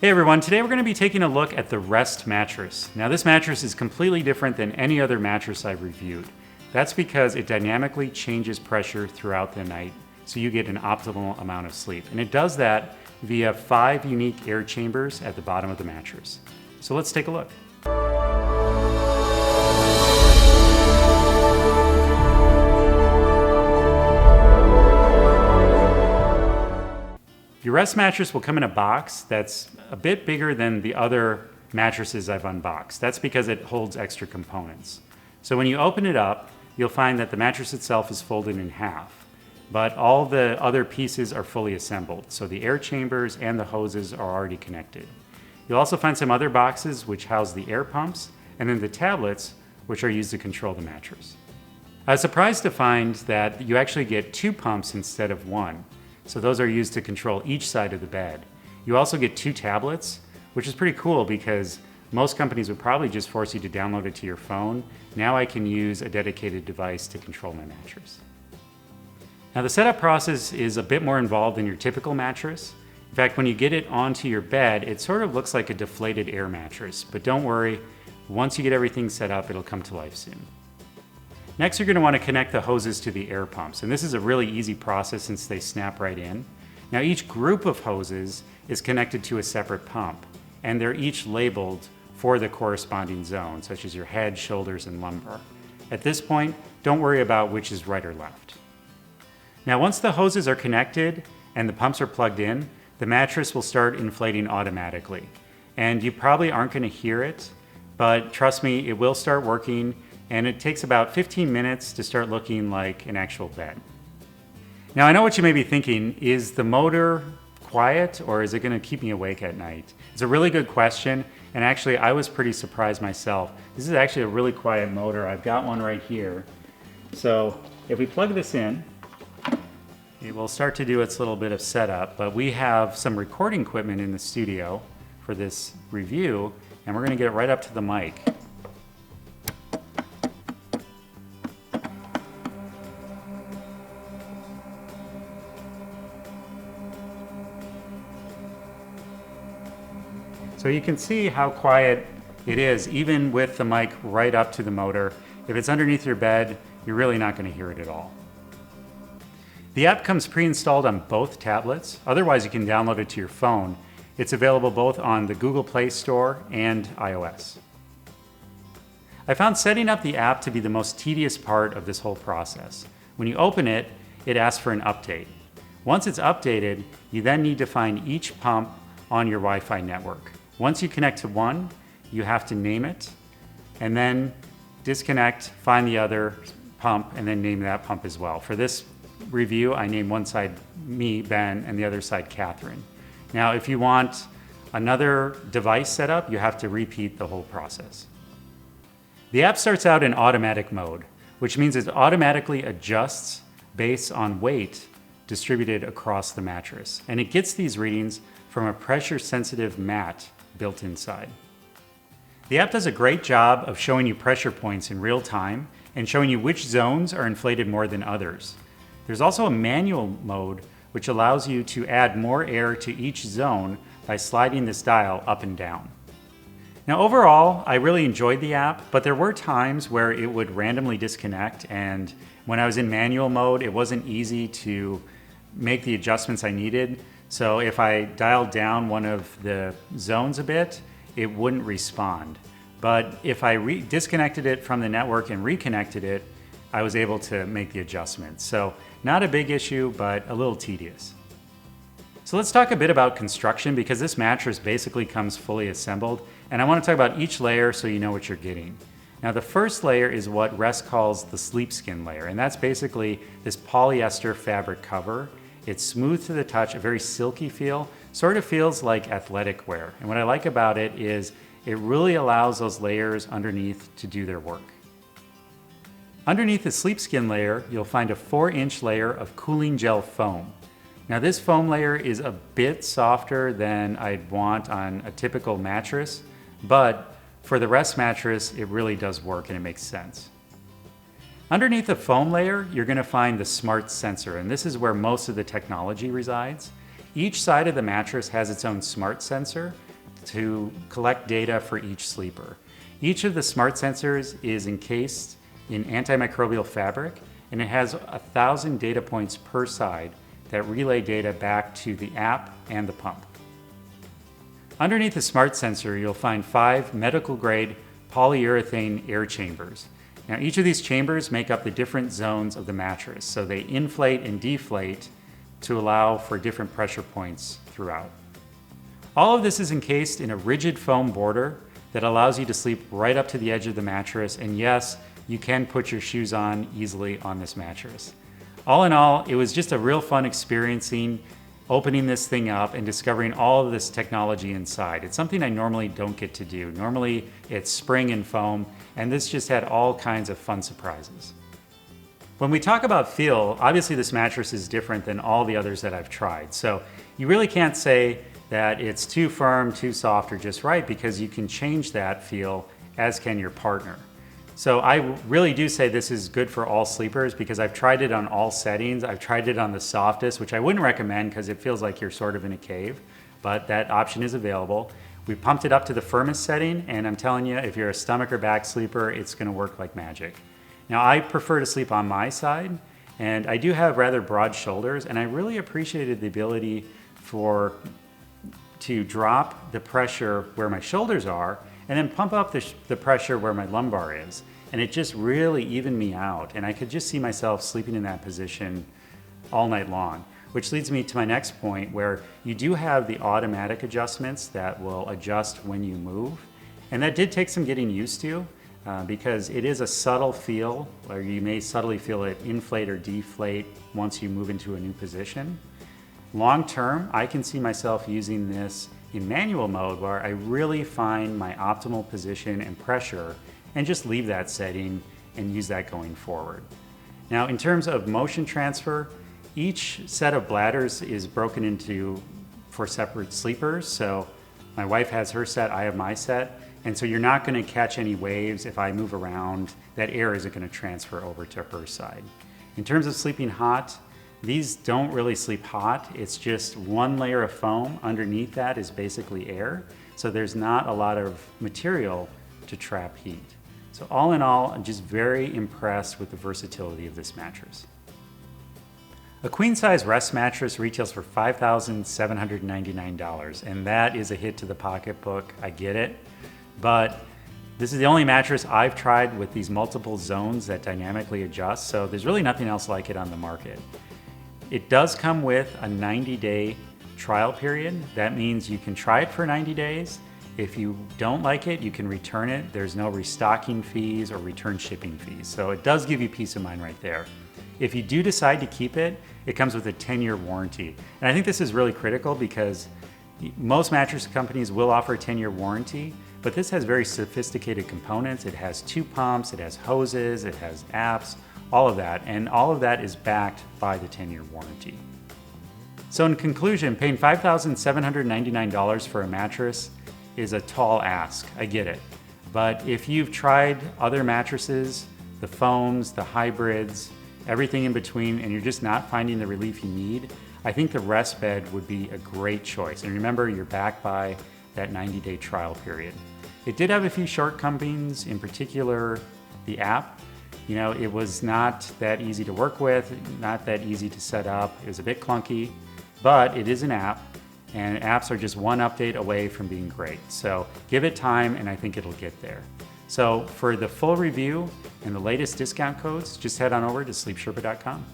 Hey everyone, today we're going to be taking a look at the ReST mattress. Now this mattress is completely different than any other mattress I've reviewed. That's because it dynamically changes pressure throughout the night, so you get an optimal amount of sleep. And it does that via 5 unique air chambers at the bottom of the mattress. So let's take a look. Your ReST mattress will come in a box that's a bit bigger than the other mattresses I've unboxed. That's because it holds extra components. So when you open it up, you'll find that the mattress itself is folded in half, but all the other pieces are fully assembled. So the air chambers and the hoses are already connected. You'll also find some other boxes which house the air pumps, and then the tablets, which are used to control the mattress. I was surprised to find that you actually get 2 pumps instead of 1. So those are used to control each side of the bed. You also get 2 tablets, which is pretty cool because most companies would probably just force you to download it to your phone. Now I can use a dedicated device to control my mattress. Now the setup process is a bit more involved than your typical mattress. In fact, when you get it onto your bed, it sort of looks like a deflated air mattress, but don't worry, once you get everything set up, it'll come to life soon. Next, you're going to want to connect the hoses to the air pumps, and this is a really easy process since they snap right in. Now each group of hoses is connected to a separate pump, and they're each labeled for the corresponding zone, such as your head, shoulders, and lumbar. At this point, don't worry about which is right or left. Now once the hoses are connected and the pumps are plugged in, the mattress will start inflating automatically. And you probably aren't going to hear it, but trust me, it will start working. And it takes about 15 minutes to start looking like an actual bed. Now I know what you may be thinking, is the motor quiet or is it going to keep me awake at night? It's a really good question, and actually I was pretty surprised myself. This is actually a really quiet motor. I've got one right here. So if we plug this in, it will start to do its little bit of setup, but we have some recording equipment in the studio for this review, and we're going to get it right up to the mic. So you can see how quiet it is, even with the mic right up to the motor. If it's underneath your bed, you're really not going to hear it at all. The app comes pre-installed on both tablets. Otherwise, you can download it to your phone. It's available both on the Google Play Store and iOS. I found setting up the app to be the most tedious part of this whole process. When you open it, it asks for an update. Once it's updated, you then need to find each pump on your Wi-Fi network. Once you connect to one, you have to name it, and then disconnect, find the other pump, and then name that pump as well. For this review, I named one side me, Ben, and the other side Catherine. Now, if you want another device set up, you have to repeat the whole process. The app starts out in automatic mode, which means it automatically adjusts based on weight distributed across the mattress. And it gets these readings from a pressure-sensitive mat built inside. The app does a great job of showing you pressure points in real time and showing you which zones are inflated more than others. There's also a manual mode which allows you to add more air to each zone by sliding this dial up and down. Now overall, I really enjoyed the app, but there were times where it would randomly disconnect, and when I was in manual mode, it wasn't easy to make the adjustments I needed. So if I dialed down one of the zones a bit, it wouldn't respond. But if I disconnected it from the network and reconnected it, I was able to make the adjustments. So not a big issue, but a little tedious. So let's talk a bit about construction, because this mattress basically comes fully assembled, and I want to talk about each layer so you know what you're getting. Now the first layer is what ReST calls the sleep skin layer, and that's basically this polyester fabric cover. It's smooth to the touch, a very silky feel, sort of feels like athletic wear. And what I like about it is it really allows those layers underneath to do their work. Underneath the sleep skin layer, you'll find a 4-inch layer of cooling gel foam. Now this foam layer is a bit softer than I'd want on a typical mattress, but for the ReST mattress, it really does work and it makes sense. Underneath the foam layer, you're going to find the smart sensor, and this is where most of the technology resides. Each side of the mattress has its own smart sensor, to collect data for each sleeper. Each of the smart sensors is encased in antimicrobial fabric, and it has 1,000 data points per side that relay data back to the app and the pump. Underneath the smart sensor, you'll find 5 medical-grade polyurethane air chambers. Now, each of these chambers make up the different zones of the mattress, so they inflate and deflate to allow for different pressure points throughout. All of this is encased in a rigid foam border that allows you to sleep right up to the edge of the mattress, and yes, you can put your shoes on easily on this mattress. All in all, it was just a real fun experiencing opening this thing up and discovering all of this technology inside. It's something I normally don't get to do. Normally it's spring and foam, and this just had all kinds of fun surprises. When we talk about feel, obviously this mattress is different than all the others that I've tried. So you really can't say that it's too firm, too soft, or just right, because you can change that feel, as can your partner. So I really do say this is good for all sleepers because I've tried it on all settings. I've tried it on the softest, which I wouldn't recommend because it feels like you're sort of in a cave, but that option is available. We pumped it up to the firmness setting, and I'm telling you, if you're a stomach or back sleeper, it's gonna work like magic. Now, I prefer to sleep on my side, and I do have rather broad shoulders, and I really appreciated the ability to drop the pressure where my shoulders are and then pump up the pressure where my lumbar is. And it just really evened me out. And I could just see myself sleeping in that position all night long, which leads me to my next point, where you do have the automatic adjustments that will adjust when you move. And that did take some getting used to because it is a subtle feel, or you may subtly feel it inflate or deflate once you move into a new position. Long term, I can see myself using this in manual mode where I really find my optimal position and pressure and just leave that setting and use that going forward. Now, in terms of motion transfer, each set of bladders is broken into for separate sleepers. So my wife has her set, I have my set. And so you're not gonna catch any waves if I move around. That air isn't gonna transfer over to her side. In terms of sleeping hot, these don't really sleep hot. It's just one layer of foam. Underneath that is basically air. So there's not a lot of material to trap heat. So all in all, I'm just very impressed with the versatility of this mattress. A queen size ReST mattress retails for $5,799, and that is a hit to the pocketbook. I get it, but this is the only mattress I've tried with these multiple zones that dynamically adjust, so there's really nothing else like it on the market. It does come with a 90-day trial period. That means you can try it for 90 days. If you don't like it, you can return it. There's no restocking fees or return shipping fees. So it does give you peace of mind right there. If you do decide to keep it, it comes with a 10-year warranty. And I think this is really critical because most mattress companies will offer a 10-year warranty, but this has very sophisticated components. It has 2 pumps, it has hoses, it has apps, all of that, and all of that is backed by the 10-year warranty. So in conclusion, paying $5,799 for a mattress is a tall ask, I get it. But if you've tried other mattresses, the foams, the hybrids, everything in between, and you're just not finding the relief you need, I think the ReST bed would be a great choice. And remember, you're backed by that 90-day trial period. It did have a few shortcomings, in particular the app. You know, it was not that easy to work with, not that easy to set up. It was a bit clunky, but it is an app, and apps are just one update away from being great. So give it time, and I think it'll get there. So for the full review and the latest discount codes, just head on over to sleepsherpa.com.